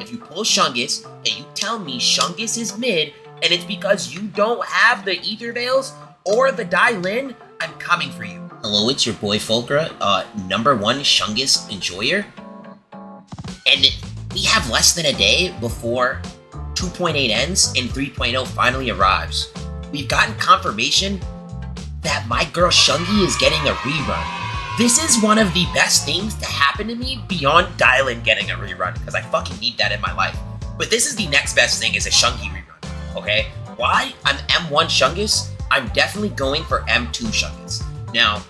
If you pull Shungus and you tell me Shungus is mid and it's because you don't have the Ether Veils or the Dai Lin, I'm coming for you. Hello, it's your boy Fulcra, #1 Shungus enjoyer. And we have less than a day before 2.8 ends and 3.0 finally arrives. We've gotten confirmation that my girl Shungie is getting a rerun. This is one of the best things to happen to me beyond Dylan getting a rerun, because I fucking need that in my life. But this is the next best thing, is a Shungie rerun, okay? Why? I'm M1 Shungus. I'm definitely going for M2 Shungus. Now,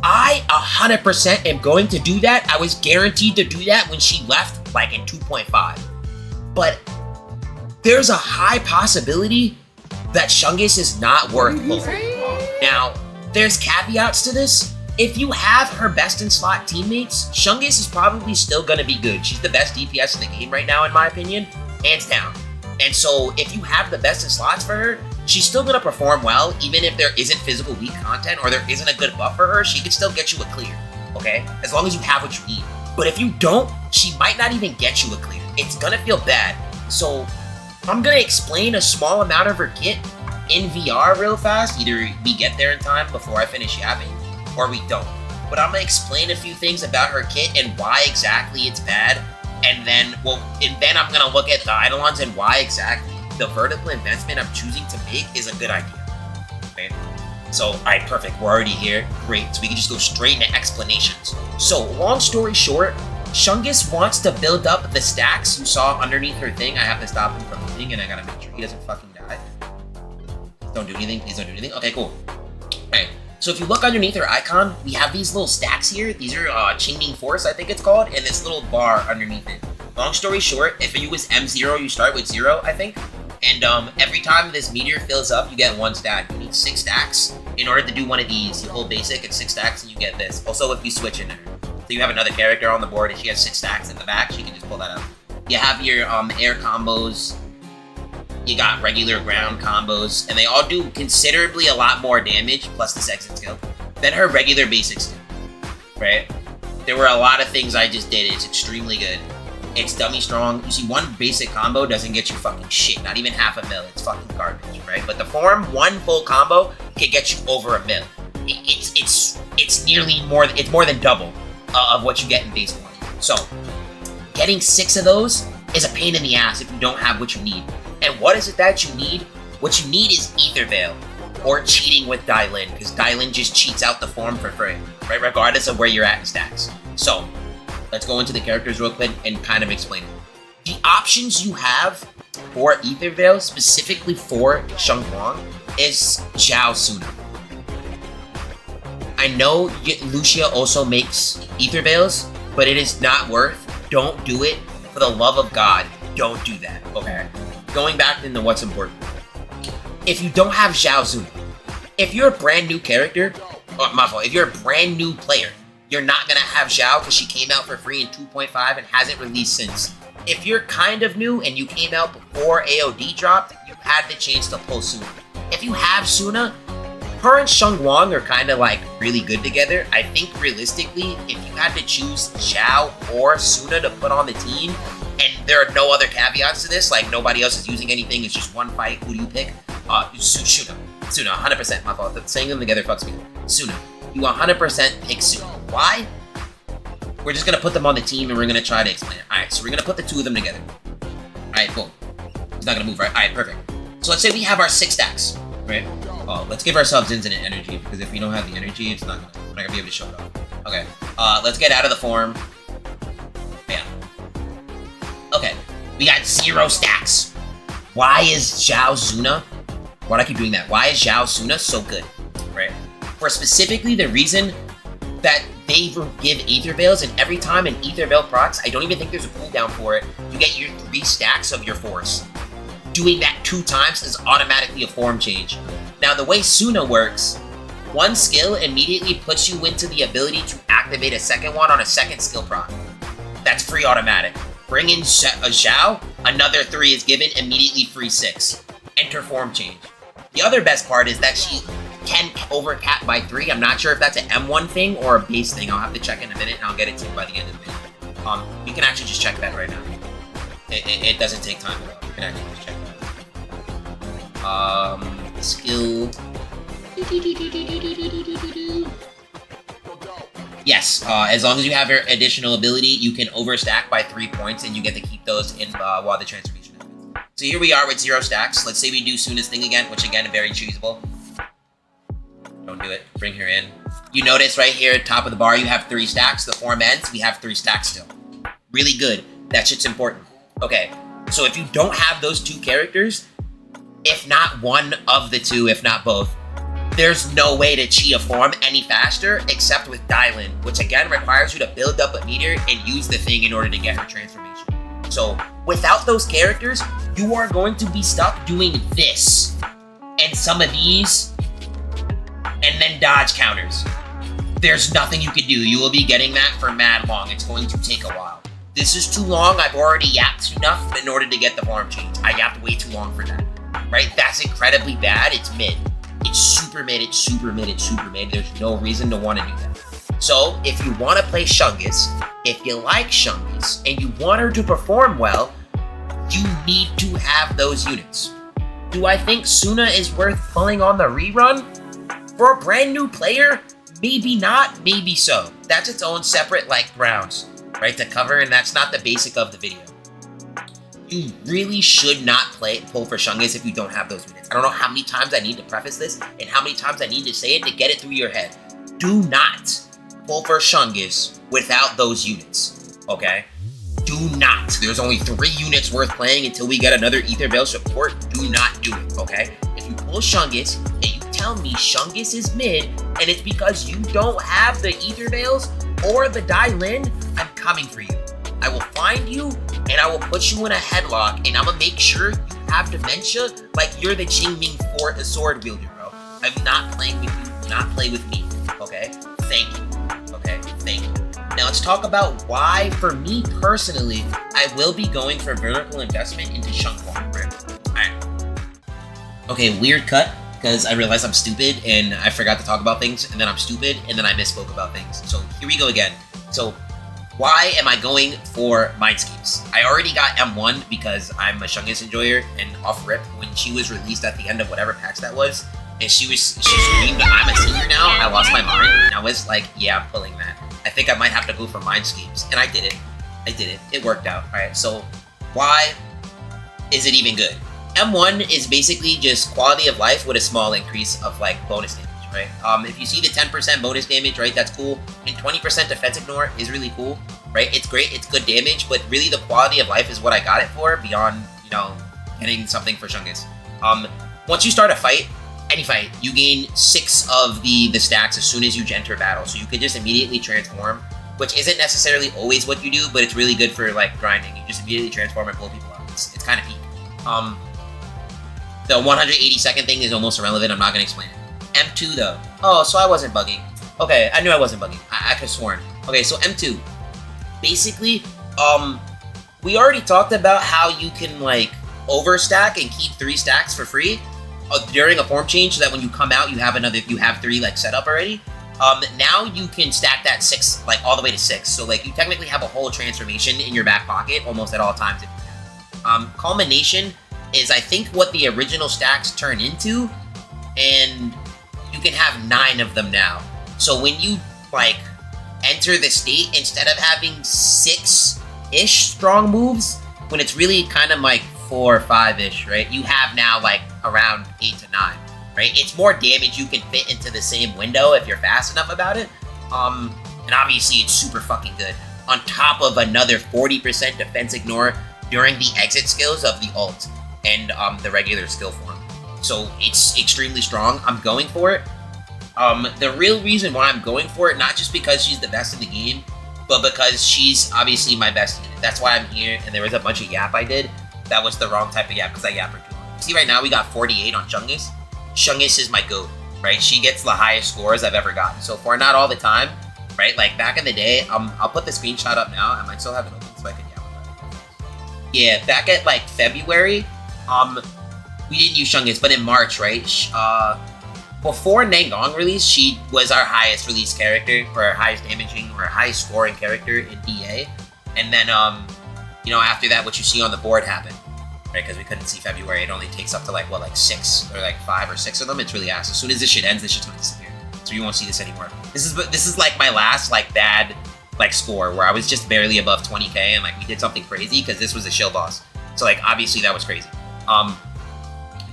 I 100% am going to do that. I was guaranteed to do that when she left, like in 2.5. But there's a high possibility that Shungus is not worth pulling. Now, there's caveats to this. If you have her best in slot teammates, Shungus is probably still gonna be good. She's the best DPS in the game right now, in my opinion, hands down. And so if you have the best in slots for her, she's still gonna perform well, even if there isn't physical weak content or there isn't a good buff for her, she can still get you a clear, okay? As long as you have what you need. But if you don't, she might not even get you a clear. It's gonna feel bad. So I'm gonna explain a small amount of her kit in VR real fast. Either we get there in time before I finish yapping, or we don't. But I'm gonna explain a few things about her kit and why exactly it's bad, and then I'm gonna look at the Eidolons and why exactly the vertical investment I'm choosing to make is a good idea. Okay? So, alright, perfect. We're already here. Great. So we can just go straight into explanations. So, long story short, Shungus wants to build up the stacks you saw underneath her thing. I have to stop him from moving, and I gotta make sure he doesn't fucking die. Don't do anything. Please don't do anything. Okay, cool. Alright. So if you look underneath her icon, we have these little stacks here. These are Chaining Force, I think it's called, and this little bar underneath it. Long story short, if you use M0, you start with 0, I think. And every time this meteor fills up, you get 1 stack. You need 6 stacks in order to do one of these. You hold basic, it's 6 stacks, and you get this. Also, if you switch in there. So you have another character on the board, and she has 6 stacks in the back, she can just pull that out. You have your air combos. You got regular ground combos, and they all do considerably a lot more damage, plus this exit skill, than her regular basic skill, right? There were a lot of things I just did. It's extremely good. It's dummy strong. You see, one basic combo doesn't get you fucking shit, not even half a mil. It's fucking garbage, right? But the form, one full combo can get you over a mil. It's nearly more, it's more than double of what you get in base form. So, getting 6 of those is a pain in the ass if you don't have what you need. And what is it that you need? What you need is Ether Veil, or cheating with Dai Lin, because Dai Lin just cheats out the form for free, right? Regardless of where you're at in stacks. So, let's go into the characters real quick and kind of explain it. The options you have for Ether Veil, specifically for Ye Shunguang, is Zhao Suna. I know Lucia also makes Ether Veils, but it is not worth. Don't do it. For the love of God, don't do that, okay? Going back into what's important. If you don't have Zhao Suna, if you're a brand new character, if you're a brand new player, you're not gonna have Zhao because she came out for free in 2.5 and hasn't released since. If you're kind of new and you came out before AOD dropped, you had the chance to pull Suna. If you have Suna, her and Shunguang are kind of like really good together. I think realistically, if you had to choose Zhao or Suna to put on the team, and there are no other caveats to this, like nobody else is using anything, it's just one fight, who do you pick? Suna, 100%, my fault. Saying them together fucks me. Suna, you 100% pick Suna. Why? We're just gonna put them on the team and we're gonna try to explain it. Alright, so we're gonna put the 2 of them together. Alright, cool. He's not gonna move, right? Alright, perfect. So let's say we have our 6 stacks, right? Oh, let's give ourselves infinite energy, because if we don't have the energy, we're not gonna be able to show it off. Okay, let's get out of the form. Yeah. Okay, we got 0 stacks. Why is Zhao Suna? Why do I keep doing that? Why is Zhao Suna so good, right? For specifically the reason that they give Ether Veils, and every time an Ether Veil procs, I don't even think there's a cooldown for it, you get your 3 stacks of your force. Doing that 2 times is automatically a form change. Now, the way Suna works, one skill immediately puts you into the ability to activate a second one on a second skill proc. That's free automatic. Bring in Zhao, another 3 is given, immediately free 6. Enter form change. The other best part is that she can overcap by 3. I'm not sure if that's an M1 thing or a base thing. I'll have to check in a minute, and I'll get it to you by the end of the video. You can actually just check that right now. It doesn't take time at all. You can actually just check that. Skill. Yes, as long as you have your additional ability, you can overstack by 3 points, and you get to keep those in while the transformation is. So here we are with 0 stacks. Let's say we do Suna's thing again, which again, very choosable. Don't do it. Bring her in. You notice right here, top of the bar, you have 3 stacks. The form ends, we have 3 stacks still. Really good. That shit's important. Okay, so if you don't have those 2 characters, if not one of the 2, if not both, there's no way to cheat a form any faster except with Dylan, which again requires you to build up a meter and use the thing in order to get her transformation. So without those characters, you are going to be stuck doing this and some of these and then dodge counters. There's nothing you can do. You will be getting that for mad long. It's going to take a while. This is too long. I've already yapped enough in order to get the form change. I yapped way too long for that, right? That's incredibly bad. It's mid. It's super mid, it's super mid, it's super mid. There's no reason to want to do that. So, if you want to play Shungus, if you like Shungus, and you want her to perform well, you need to have those units. Do I think Suna is worth pulling on the rerun? For a brand new player, maybe not, maybe so. That's its own separate, grounds, right, to cover, and that's not the basic of the video. You really should not pull for Shungus if you don't have those units. I don't know how many times I need to preface this and how many times I need to say it to get it through your head. Do not pull for Shungus without those units, okay? Do not. There's only 3 units worth playing until we get another Ether Veil support. Do not do it, okay? If you pull Shungus and you tell me Shungus is mid and it's because you don't have the Ether Veils or the Dai Lin, I'm coming for you. I will find you and I will put you in a headlock and I'm gonna make sure you have dementia like you're the Qingming for a sword wielder, bro. I'm not playing with you. Do not play with me, okay? Thank you, okay? Thank you. Now let's talk about why, for me personally, I will be going for vertical investment into Shunguang. Alright. Okay, weird cut, because I realized I'm stupid and I forgot to talk about things, and then I'm stupid, and then I misspoke about things. So here we go again. So why am I going for Mindscapes? I already got M1 because I'm a Shungus enjoyer, and off rip, when she was released at the end of whatever patch that was, and she screamed, I'm a senior now, I lost my mind, and I was like, yeah, I'm pulling that. I think I might have to go for Mindscapes, and I did it. It worked out. Alright, so why is it even good? M1 is basically just quality of life with a small increase of bonus damage, right? If you see the 10% bonus damage, right, that's cool. And 20% defense ignore is really cool, right? It's great, it's good damage, but really the quality of life is what I got it for beyond, getting something for Shungus. Once you start a fight, any fight, you gain 6 of the stacks as soon as you enter battle, so you could just immediately transform, which isn't necessarily always what you do, but it's really good for grinding. You just immediately transform and blow people up. It's kind of peak. The 180-second thing is almost irrelevant. I'm not gonna explain it. M2 though. Oh, so I wasn't bugging. Okay, I knew I wasn't bugging. I could have sworn. Okay, so M2. Basically, we already talked about how you can overstack and keep 3 stacks for free during a form change, so that when you come out, you have 3 set up already. Now you can stack that 6 all the way to 6. So you technically have a whole transformation in your back pocket almost at all times if you can. Culmination is I think what the original stacks turn into, and you can have 9 of them now. So when you enter the state, instead of having 6-ish strong moves, when it's really kind of 4 or 5-ish, right? You have now around 8 to 9, right? It's more damage you can fit into the same window if you're fast enough about it. And obviously it's super fucking good. On top of another 40% defense ignore during the exit skills of the ult and the regular skill form. So it's extremely strong. I'm going for it. The real reason why I'm going for it, not just because she's the best in the game, but because she's obviously my best unit. That's why I'm here, and there was a bunch of yap I did. That was the wrong type of yap, because I yapped for too long. See, right now we got 48 on Shungus. Shungus is my GOAT, right? She gets the highest scores I've ever gotten. So for not all the time, right? Back in the day, I'll put the screenshot up now. I might still have it open so I can yap about it. Yeah, back at February, we didn't use Shungus, but in March, right? Before Nangong release, she was our highest release character, or our highest damaging, or highest scoring character in DA. And then you know, after that, what you see on the board happened, right? Because we couldn't see February. It only takes up to like, what, like 6 or like 5 or 6 of them. It's really ass. As soon as this shit ends, this shit's gonna disappear. So you won't see this anymore. This is like my last like bad like score where I was just barely above 20k and like we did something crazy because this was a shill boss. So like obviously that was crazy.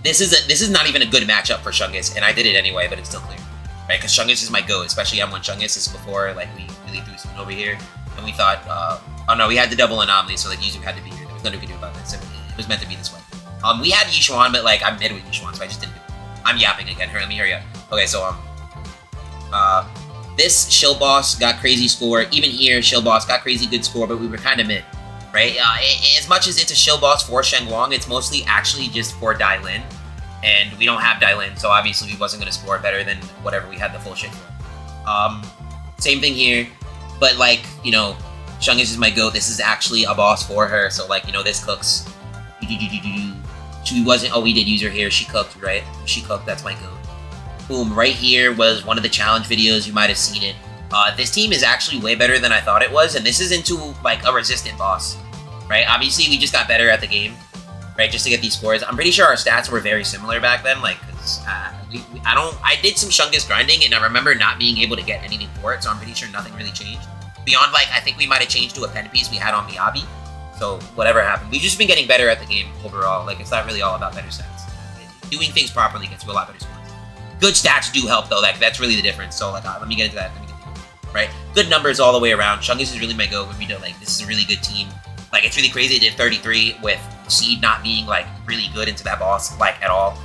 This is not even a good matchup for Shungus, and I did it anyway, but it's still clear, right? Because Shungus is my GOAT, especially M1 Shungus. This is before like we really threw something over here, and we thought, oh no, we had the double anomaly, so like Yuzu had to be here. There was nothing we could do about this. It was meant to be this way. We had Ye Shunguang, but like I'm mid with Ye Shunguang, so I just didn't do it. I'm yapping again. Let me hurry up. Okay, so this shill boss got crazy score. Even here, shill boss got crazy good score, but we were kind of mid, right? As much as it's a shill boss for Shunguang, it's mostly actually just for Dai Lin, and we don't have Dai Lin, so obviously we wasn't going to score better than whatever we had the full shit for. Same thing here, but like, you know, Shungus is my GOAT. This is actually a boss for her, so like, you know, this cooks. She wasn't, oh, we did use her here. She cooked, right? She cooked, that's my GOAT. Boom, right here was one of the challenge videos. You might have seen it. This team is actually way better than I thought it was, and this is into like a resistant boss, right? Obviously, we just got better at the game, right? Just to get these scores. I'm pretty sure our stats were very similar back then, like, cause I did some Shungus grinding, and I remember not being able to get anything for it, so I'm pretty sure nothing really changed. Beyond, like, I think we might have changed to a pen piece we had on Miyabi, so whatever happened. We've just been getting better at the game overall. Like, it's not really all about better stats. Doing things properly gets you a lot better scores. Good stats do help, though. Like, that's really the difference. So, like, let me get into that. Right? Good numbers all the way around. Shungus is really my GOAT when we do, like, this is a really good team. Like, it's really crazy. They did 33 with Seed not being, like, really good into that boss, like, at all.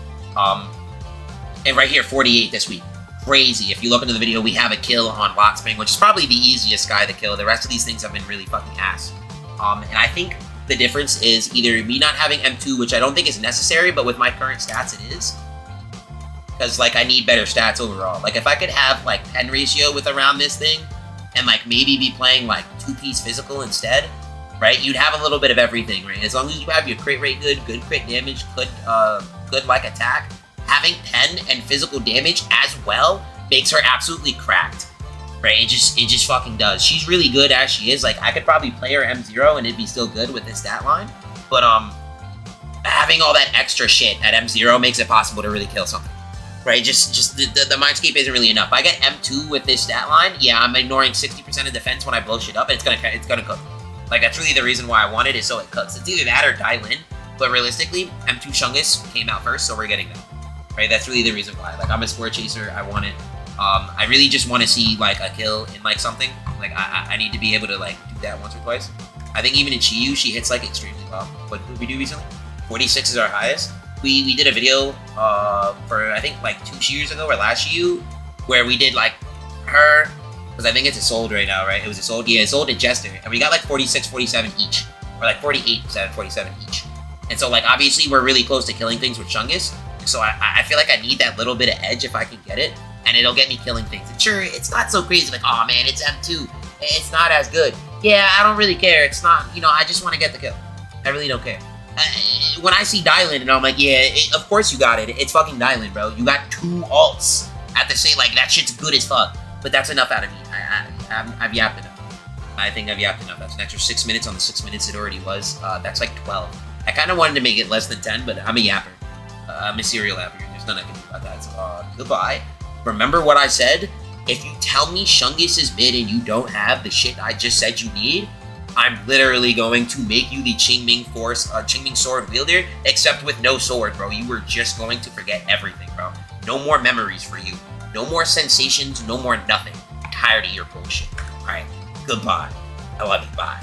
And right here, 48 this week. Crazy. If you look into the video, we have a kill on Lockspring, which is probably the easiest guy to kill. The rest of these things have been really fucking ass. And I think the difference is either me not having M2, which I don't think is necessary, but with my current stats, it is. Because, like, I need better stats overall. Like, if I could have, like, pen ratio with around this thing, and, like, maybe be playing, like, 2-piece physical instead, right? You'd have a little bit of everything, right? As long as you have your crit rate good crit damage, good, like, attack, having pen and physical damage as well makes her absolutely cracked, right? It just fucking does. She's really good as she is. Like, I could probably play her M0 and it'd be still good with this stat line, but, having all that extra shit at M0 makes it possible to really kill something. Right, just the Mindscape isn't really enough. I get M2 with this stat line, yeah, I'm ignoring 60% of defense when I blow shit up, and it's gonna cook. Like, that's really the reason why I want it, is so it cooks. It's either that or Dai Lin, but realistically, M2 Shungus came out first, so we're getting that. Right, that's really the reason why. Like, I'm a score chaser, I want it. I really just want to see, like, a kill in, like, something. Like, I need to be able to, like, do that once or twice. I think even in Chiyu, she hits, like, extremely well. What did we do recently? 46 is our highest. We did a video for, I think, like 2 years ago or last Chiyu, where we did, like, her, because I think it's a sold right now, right? It was a sold, yeah, a sold and Jester, and we got, like, 46, 47 each, or, like, 48, 47 each. And so, like, obviously, we're really close to killing things with Shungus, so I feel like I need that little bit of edge if I can get it, and it'll get me killing things. And sure, it's not so crazy, like, oh, man, it's M2, it's not as good. Yeah, I don't really care, it's not, you know, I just want to get the kill. I really don't care. When I see Dai Lin, and I'm like, yeah, of course you got it. It's fucking Dai Lin, bro. You got 2 ults at the same, like, that shit's good as fuck. But that's enough out of me. I've yapped enough. I think I've yapped enough. That's an extra 6 minutes on the 6 minutes it already was. That's like 12. I kind of wanted to make it less than 10, but I'm a yapper. I'm a serial yapper. There's nothing I can do about that. So, goodbye. Remember what I said? If you tell me Shungus is mid and you don't have the shit I just said you need, I'm literally going to make you the Qingming sword wielder, except with no sword, bro. You were just going to forget everything, bro. No more memories for you. No more sensations, no more nothing. I'm tired of your bullshit. Alright, goodbye. I love you, bye.